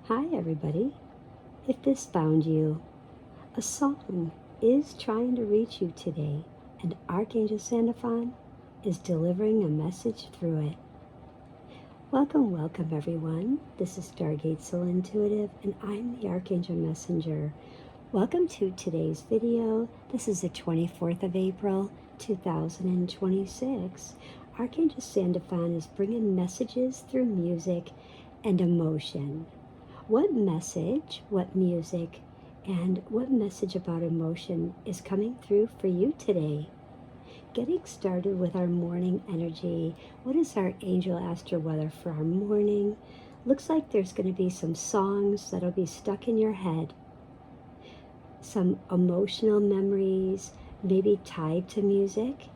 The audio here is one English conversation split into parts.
Hi everybody. If this found you, a song is trying to reach you today, and Archangel Sandalphon is delivering a message through it. Welcome everyone. This is Stargate Soul Intuitive, and I'm the Archangel Messenger. Welcome to today's video. This is the 24th of April, 2026. Archangel Sandalphon is bringing messages through music and emotion. What message, what music, and what message about emotion is coming through for you today? Getting started with our morning energy. What is our angel Astro Weather for our morning? Looks like there's going to be some songs that'll be stuck in your head. Some emotional memories, maybe tied to music.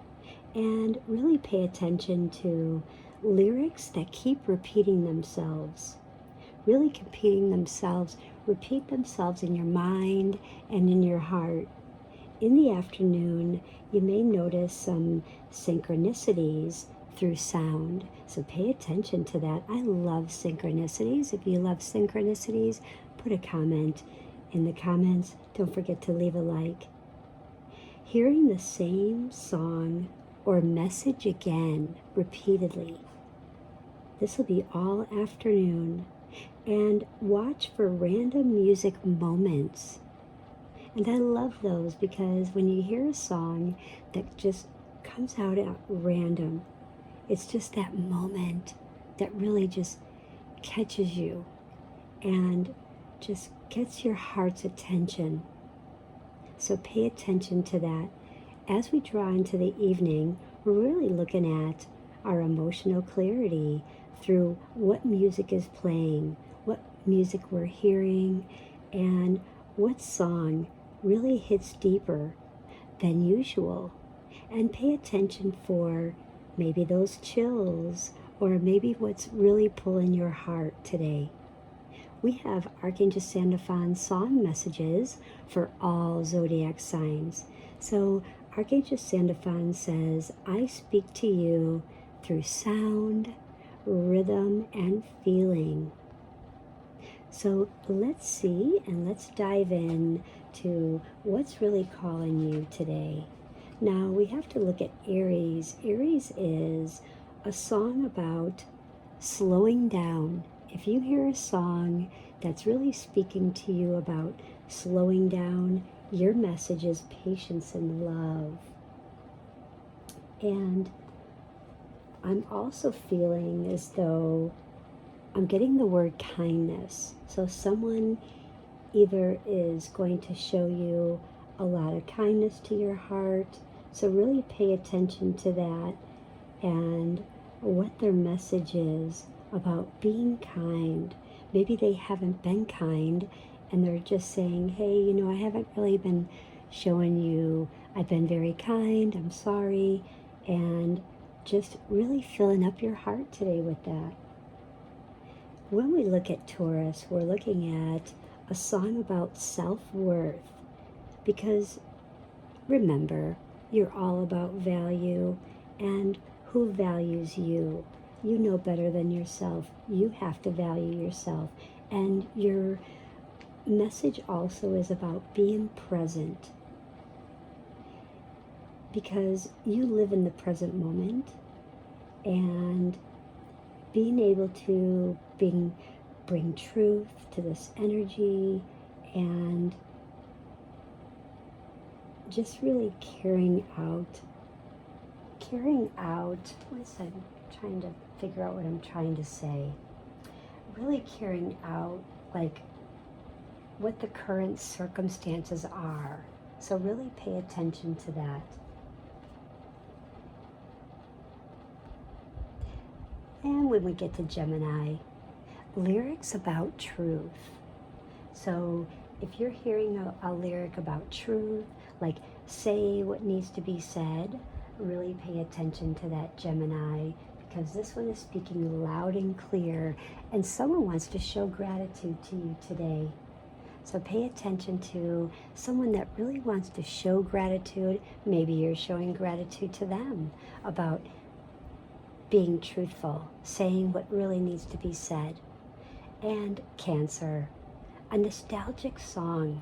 And really pay attention to lyrics that keep repeating themselves. Repeat themselves in your mind and in your heart. In the afternoon, you may notice some synchronicities through sound, so pay attention to that. I love synchronicities. If you love synchronicities, put a comment in the comments. Don't forget to leave a like. Hearing the same song or message again repeatedly. This will be all afternoon. And watch for random music moments. And I love those because when you hear a song that just comes out at random, it's just that moment that really just catches you and just gets your heart's attention. So pay attention to that. As we draw into the evening, we're really looking at our emotional clarity through what music is playing, what music we're hearing, and what song really hits deeper than usual. And pay attention for maybe those chills, or maybe what's really pulling your heart today. We have Archangel Sandalphon song messages for all Zodiac signs. So Archangel Sandalphon says, I speak to you through sound, rhythm, and feeling. So let's see and let's dive in to what's really calling you today. Now we have to look at Aries. Aries is a song about slowing down. If you hear a song that's really speaking to you about slowing down, your message is patience and love. And I'm also feeling as though I'm getting the word kindness. So someone either is going to show you a lot of kindness to your heart. So really pay attention to that and what their message is about being kind. Maybe they haven't been kind and they're just saying, hey, I haven't really been showing you, I've been very kind, I'm sorry. And just really filling up your heart today with that. When we look at Taurus, we're looking at a song about self-worth, because remember, you're all about value, and who values you? You know better than yourself. You have to value yourself. And your message also is about being present, because you live in the present moment, and being able to bring truth to this energy and just really carrying out, I'm trying to figure out what I'm trying to say. Really carrying out like what the current circumstances are. So really pay attention to that. And when we get to Gemini, lyrics about truth. So if you're hearing a lyric about truth, like say what needs to be said, really pay attention to that, Gemini, because this one is speaking loud and clear, and someone wants to show gratitude to you today. So pay attention to someone that really wants to show gratitude. Maybe you're showing gratitude to them about being truthful, saying what really needs to be said. And Cancer, a nostalgic song,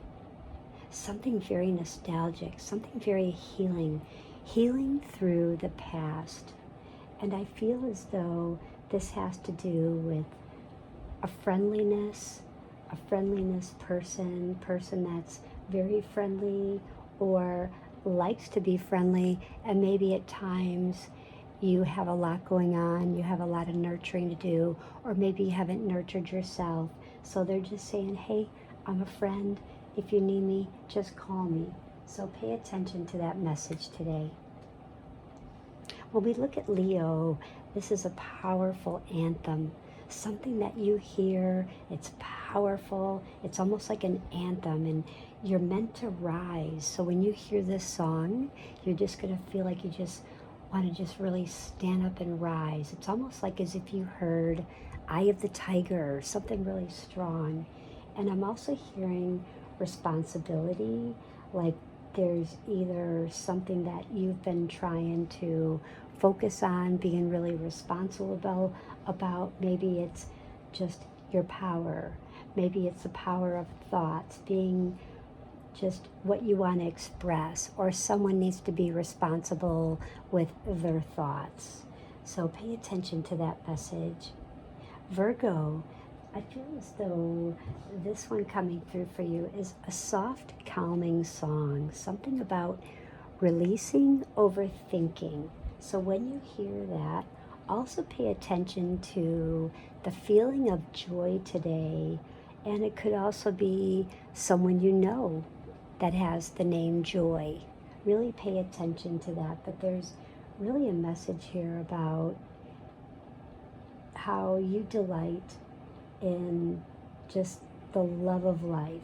something very nostalgic, something very healing, healing through the past. And I feel as though this has to do with a friendliness person that's very friendly or likes to be friendly, and maybe at times you have a lot going on, you have a lot of nurturing to do, or maybe you haven't nurtured yourself. So they're just saying, hey, I'm a friend. If you need me, just call me. So pay attention to that message today. When we look at Leo, this is a powerful anthem. Something that you hear, it's powerful. It's almost like an anthem, and you're meant to rise. So when you hear this song, you're just going to feel like you just want to just really stand up and rise. It's almost like as if you heard Eye of the Tiger or something really strong. And I'm also hearing responsibility, like there's either something that you've been trying to focus on, being really responsible about. Maybe it's just your power. Maybe it's the power of thoughts, being just what you want to express, or someone needs to be responsible with their thoughts. So pay attention to that message. Virgo, I feel as though this one coming through for you is a soft, calming song, something about releasing overthinking. So when you hear that, also pay attention to the feeling of joy today, and it could also be someone you know that has the name Joy. Really pay attention to that, but there's really a message here about how you delight in just the love of life.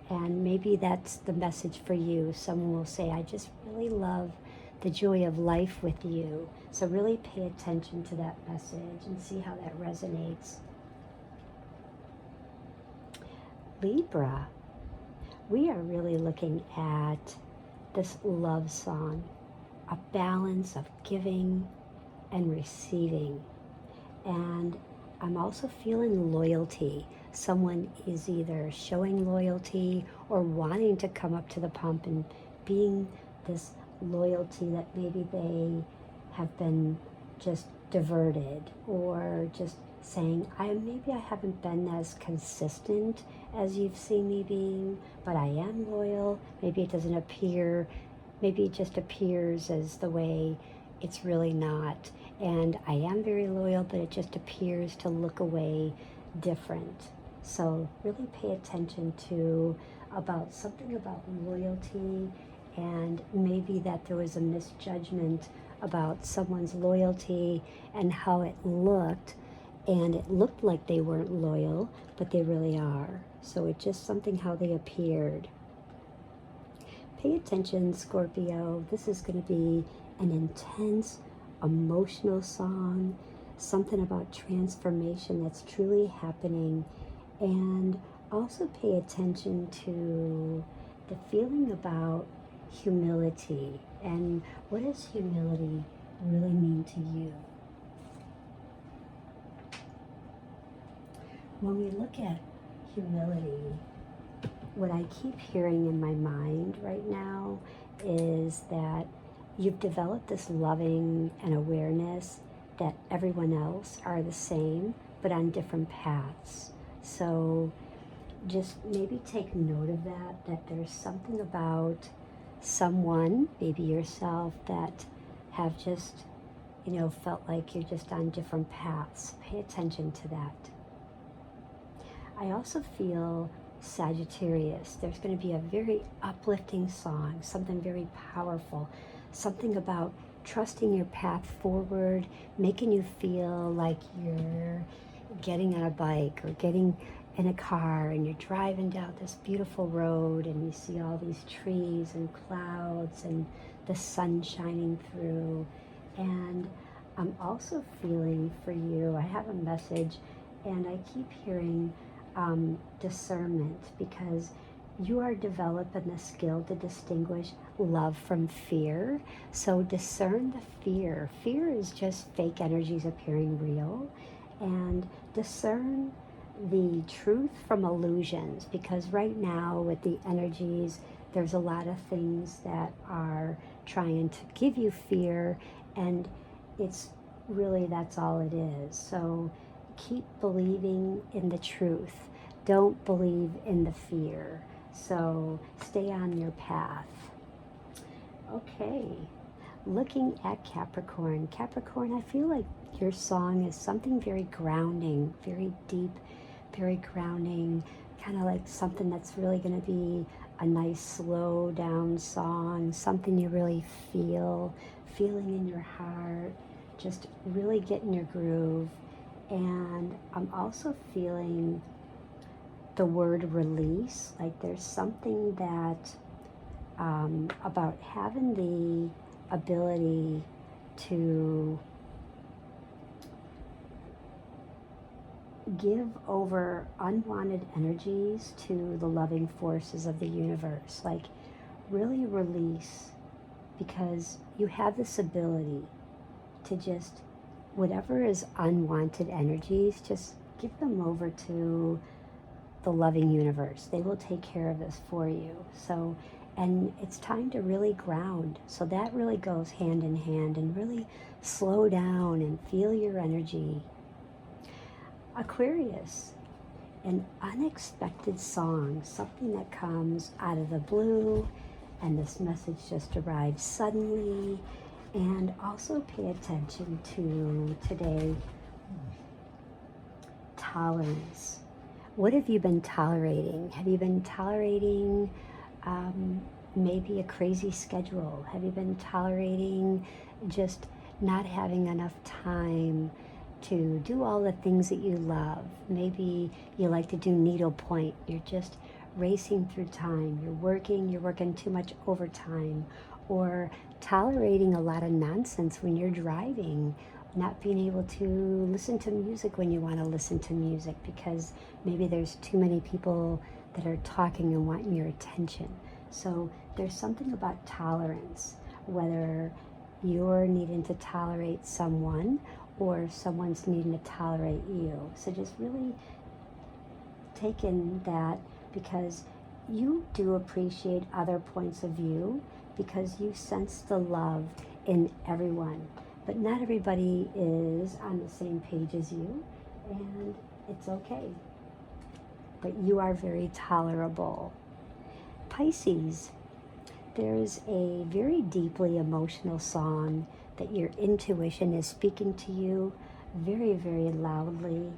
And maybe that's the message for you. Someone will say, I just really love the joy of life with you. So really pay attention to that message and see how that resonates. Libra, we are really looking at this love song, a balance of giving and receiving. And I'm also feeling loyalty. Someone is either showing loyalty or wanting to come up to the pump and being this loyalty that maybe they have been just diverted, or just saying, maybe I haven't been as consistent as you've seen me being, but I am loyal. Maybe it doesn't appear, maybe it just appears as the way it's really not. And I am very loyal, but it just appears to look away different. So really pay attention to about something about loyalty, and maybe that there was a misjudgment about someone's loyalty and how it looked, and it looked like they weren't loyal, but they really are. So it's just something how they appeared. Pay attention, Scorpio. This is going to be an intense, emotional song, something about transformation that's truly happening. And also pay attention to the feeling about humility, and what does humility really mean to you? When we look at humility, what I keep hearing in my mind right now is that you've developed this loving and awareness that everyone else are the same, but on different paths. So just maybe take note of that there's something about someone, maybe yourself, that have just, felt like you're just on different paths. Pay attention to that. I also feel Sagittarius. There's going to be a very uplifting song, something very powerful, something about trusting your path forward, making you feel like you're getting on a bike or getting in a car and you're driving down this beautiful road and you see all these trees and clouds and the sun shining through. And I'm also feeling for you, I have a message, and I keep hearing discernment, because you are developing the skill to distinguish love from fear. So discern the fear. Fear is just fake energies appearing real. And discern the truth from illusions, because right now with the energies, there's a lot of things that are trying to give you fear, and it's really, that's all it is. So keep believing in the truth. Don't believe in the fear. So stay on your path. Okay, looking at Capricorn. Capricorn, I feel like your song is something very grounding, very deep, very grounding, kind of like something that's really going to be a nice slow down song, something you really feeling in your heart, just really get in your groove. And I'm also feeling the word release, like there's something that about having the ability to give over unwanted energies to the loving forces of the universe, like really release, because you have this ability to just, whatever is unwanted energies, just give them over to the loving universe. They will take care of this for you. So, and it's time to really ground. So that really goes hand in hand, and really slow down and feel your energy. Aquarius, an unexpected song, something that comes out of the blue, and this message just arrives suddenly. And also pay attention to today, tolerance. What have you been tolerating? Have you been tolerating maybe a crazy schedule? Have you been tolerating just not having enough time to do all the things that you love? Maybe you like to do needlepoint. You're just racing through time. You're working too much overtime, or tolerating a lot of nonsense when you're driving, not being able to listen to music when you want to listen to music because maybe there's too many people that are talking and wanting your attention. So there's something about tolerance, whether you're needing to tolerate someone or someone's needing to tolerate you. So just really take in that, because you do appreciate other points of view, because you sense the love in everyone. But not everybody is on the same page as you, and it's okay. But you are very tolerable. Pisces, there's a very deeply emotional song that your intuition is speaking to you very, very loudly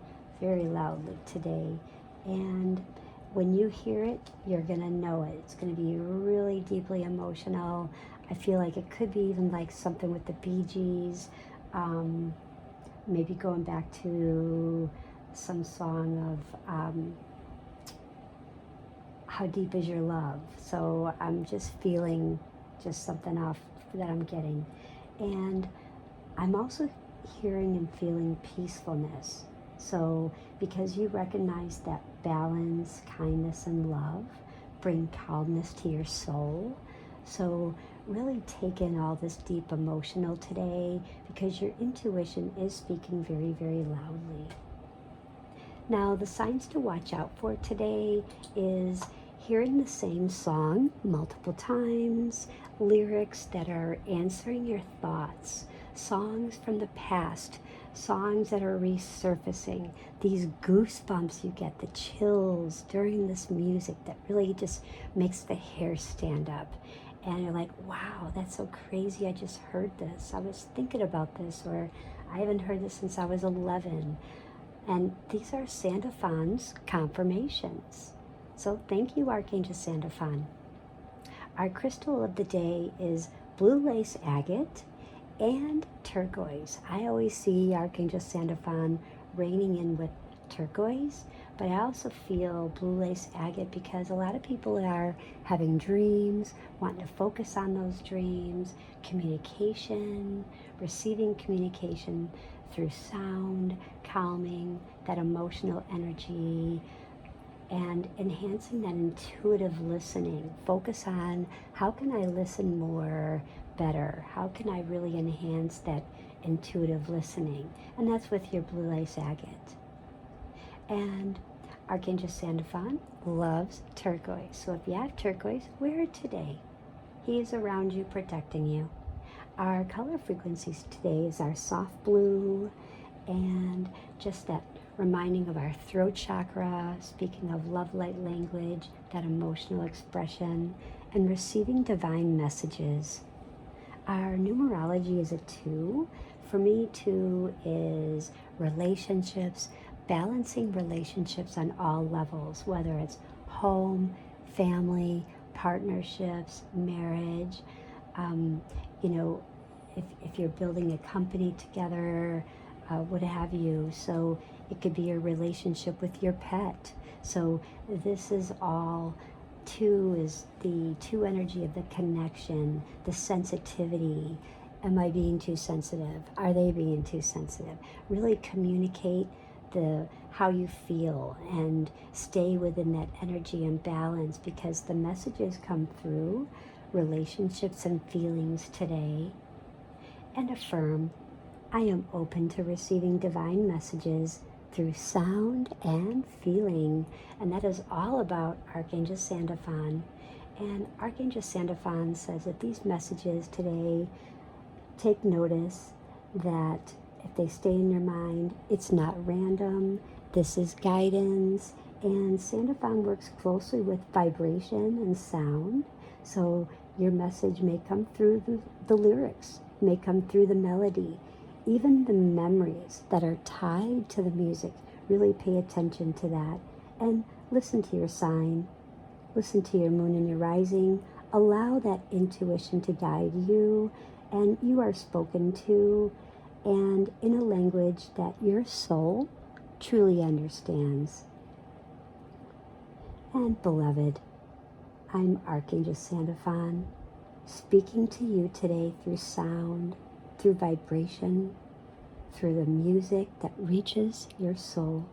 today. And when you hear it, you're gonna know it. It's gonna be really deeply emotional. I feel like it could be even like something with the Bee Gees, maybe going back to some song of How Deep Is Your Love? So I'm just feeling just something off that I'm getting. And I'm also hearing and feeling peacefulness. So because you recognize that balance, kindness, and love bring calmness to your soul. So really take in all this deep emotional today, because your intuition is speaking very, very loudly. Now, the signs to watch out for today is hearing the same song multiple times, lyrics that are answering your thoughts, songs from the past, songs that are resurfacing, these goosebumps you get, the chills during this music that really just makes the hair stand up. And you're like, wow, that's so crazy. I just heard this. I was thinking about this, or I haven't heard this since I was 11. And these are Sandalphon's confirmations. So thank you, Archangel Sandalphon. Our crystal of the day is blue lace agate and turquoise. I always see Archangel Sandalphon reigning in with turquoise, but I also feel blue lace agate because a lot of people are having dreams, wanting to focus on those dreams, communication, receiving communication through sound, calming that emotional energy, and enhancing that intuitive listening. Focus on how can I listen more better? How can I really enhance that intuitive listening? And that's with your blue lace agate. And Archangel Sandalphon loves turquoise. So if you have turquoise, wear it today. He is around you, protecting you. Our color frequencies today is our soft blue, and just that reminding of our throat chakra, speaking of love light language, that emotional expression, and receiving divine messages. Our numerology is a 2. For me, 2 is relationships, balancing relationships on all levels, whether it's home, family, partnerships, marriage, if you're building a company together, what have you. So it could be your relationship with your pet. So this is all 2 is the 2 energy of the connection, the sensitivity. Am I being too sensitive? Are they being too sensitive? Really communicate how you feel and stay within that energy and balance, because the messages come through relationships and feelings today. And affirm, I am open to receiving divine messages through sound and feeling. And that is all about Archangel Sandalphon. And Archangel Sandalphon says that these messages today, take notice that if they stay in your mind, it's not random. This is guidance. And Sandalphon works closely with vibration and sound. So your message may come through the lyrics, may come through the melody, even the memories that are tied to the music. Really pay attention to that. And listen to your sign. Listen to your moon and your rising. Allow that intuition to guide you. And you are spoken to, and in a language that your soul truly understands. And beloved, I'm Archangel Sandalphon, speaking to you today through sound, through vibration, through the music that reaches your soul.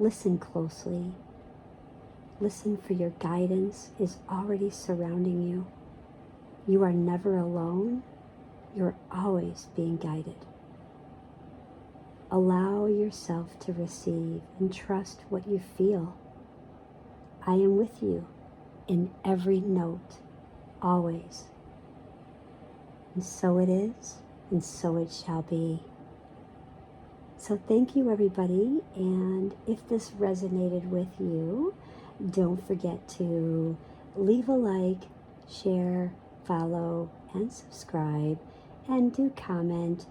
Listen closely. Listen, for your guidance is already surrounding you. You are never alone. You're always being guided. Allow yourself to receive and trust what you feel. I am with you in every note, always. And so it is, and so it shall be. So thank you, everybody. And if this resonated with you, don't forget to leave a like, share, follow, and subscribe. And do comment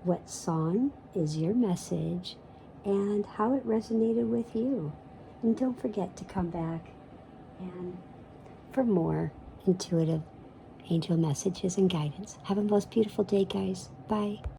what song is your message and how it resonated with you. And don't forget to come back and for more intuitive angel messages and guidance. Have a most beautiful day, guys. Bye.